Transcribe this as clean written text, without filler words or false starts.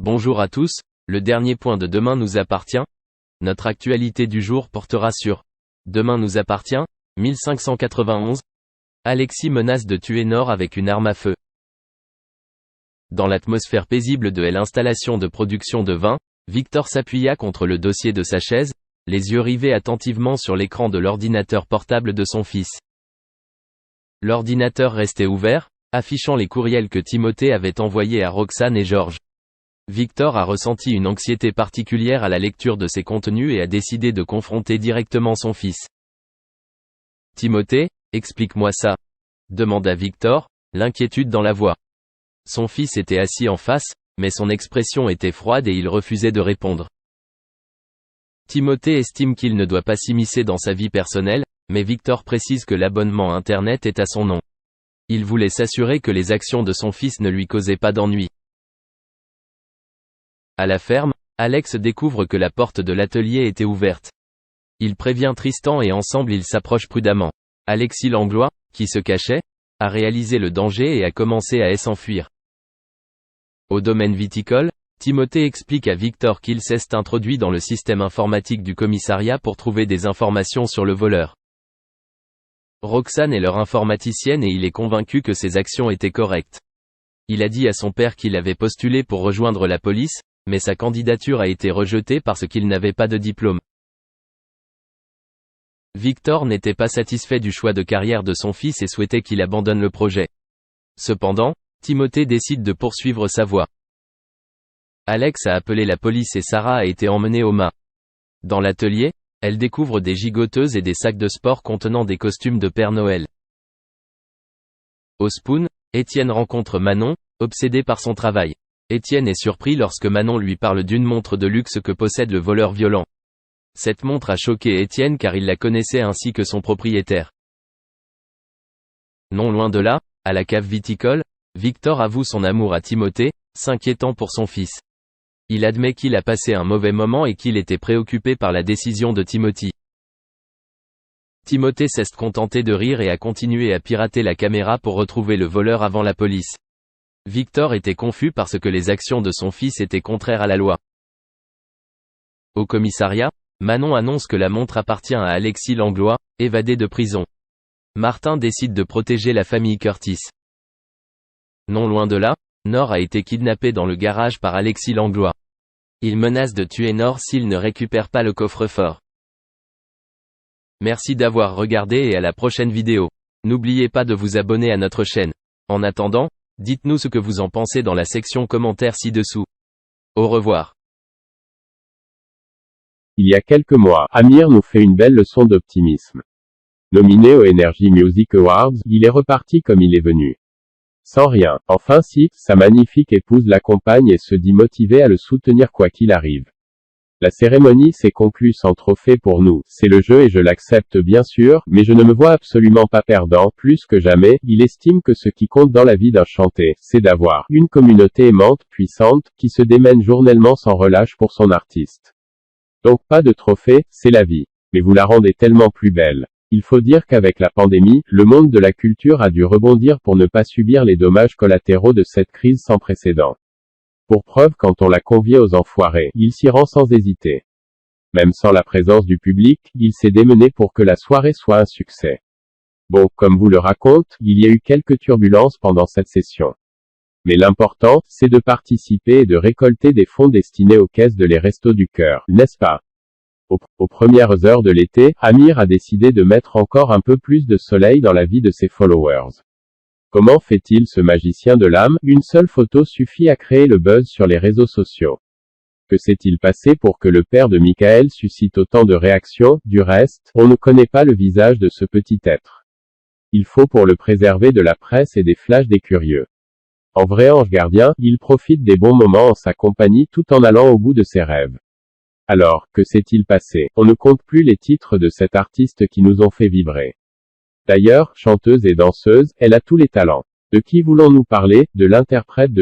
Bonjour à tous, le dernier point de Demain nous appartient. Notre actualité du jour portera sur Demain nous appartient, 1591. Alexis menace de tuer Nord avec une arme à feu. Dans l'atmosphère paisible de l'installation de production de vin, Victor s'appuya contre le dossier de sa chaise, les yeux rivés attentivement sur l'écran de l'ordinateur portable de son fils. L'ordinateur restait ouvert, affichant les courriels que Timothée avait envoyés à Roxane et Georges. Victor a ressenti une anxiété particulière à la lecture de ces contenus et a décidé de confronter directement son fils. « Timothée, explique-moi ça » demanda Victor, l'inquiétude dans la voix. Son fils était assis en face, mais son expression était froide et il refusait de répondre. Timothée estime qu'il ne doit pas s'immiscer dans sa vie personnelle, mais Victor précise que l'abonnement Internet est à son nom. Il voulait s'assurer que les actions de son fils ne lui causaient pas d'ennui. À la ferme, Alex découvre que la porte de l'atelier était ouverte. Il prévient Tristan et ensemble ils s'approchent prudemment. Alexis Langlois, qui se cachait, a réalisé le danger et a commencé à s'enfuir. Au domaine viticole, Timothée explique à Victor qu'il s'est introduit dans le système informatique du commissariat pour trouver des informations sur le voleur. Roxane est leur informaticienne et il est convaincu que ses actions étaient correctes. Il a dit à son père qu'il avait postulé pour rejoindre la police, mais sa candidature a été rejetée parce qu'il n'avait pas de diplôme. Victor n'était pas satisfait du choix de carrière de son fils et souhaitait qu'il abandonne le projet. Cependant, Timothée décide de poursuivre sa voie. Alex a appelé la police et Sarah a été emmenée au mât. Dans l'atelier, elle découvre des gigoteuses et des sacs de sport contenant des costumes de Père Noël. Au Spoon, Étienne rencontre Manon, obsédée par son travail. Étienne est surpris lorsque Manon lui parle d'une montre de luxe que possède le voleur violent. Cette montre a choqué Étienne car il la connaissait ainsi que son propriétaire. Non loin de là, à la cave viticole, Victor avoue son amour à Timothée, s'inquiétant pour son fils. Il admet qu'il a passé un mauvais moment et qu'il était préoccupé par la décision de Timothy. Timothée s'est contenté de rire et a continué à pirater la caméra pour retrouver le voleur avant la police. Victor était confus parce que les actions de son fils étaient contraires à la loi. Au commissariat, Manon annonce que la montre appartient à Alexis Langlois, évadé de prison. Martin décide de protéger la famille Curtis. Non loin de là, Nord a été kidnappé dans le garage par Alexis Langlois. Il menace de tuer Nord s'il ne récupère pas le coffre-fort. Merci d'avoir regardé et à la prochaine vidéo. N'oubliez pas de vous abonner à notre chaîne. En attendant, dites-nous ce que vous en pensez dans la section commentaires ci-dessous. Au revoir. Il y a quelques mois, Amir nous fait une belle leçon d'optimisme. Nominé aux Energy Music Awards, il est reparti comme il est venu. Sans rien. Enfin si, sa magnifique épouse l'accompagne et se dit motivée à le soutenir quoi qu'il arrive. La cérémonie s'est conclue sans trophée pour nous, c'est le jeu et je l'accepte bien sûr, mais je ne me vois absolument pas perdant, plus que jamais, il estime que ce qui compte dans la vie d'un chanté, c'est d'avoir une communauté aimante, puissante, qui se démène journellement sans relâche pour son artiste. Donc pas de trophée, c'est la vie. Mais vous la rendez tellement plus belle. Il faut dire qu'avec la pandémie, le monde de la culture a dû rebondir pour ne pas subir les dommages collatéraux de cette crise sans précédent. Pour preuve, quand on l'a convié aux Enfoirés, il s'y rend sans hésiter. Même sans la présence du public, il s'est démené pour que la soirée soit un succès. Bon, comme vous le raconte, il y a eu quelques turbulences pendant cette session. Mais l'important, c'est de participer et de récolter des fonds destinés aux caisses de les Restos du Cœur, n'est-ce pas? Aux premières heures de l'été, Amir a décidé de mettre encore un peu plus de soleil dans la vie de ses followers. Comment fait-il ce magicien de l'âme? Une seule photo suffit à créer le buzz sur les réseaux sociaux. Que s'est-il passé pour que le père de Michael suscite autant de réactions? Du reste, on ne connaît pas le visage de ce petit être. Il faut pour le préserver de la presse et des flashs des curieux. En vrai ange gardien, il profite des bons moments en sa compagnie tout en allant au bout de ses rêves. Alors, que s'est-il passé? On ne compte plus les titres de cet artiste qui nous ont fait vibrer. D'ailleurs, chanteuse et danseuse, elle a tous les talents. De qui voulons-nous parler? De l'interprète de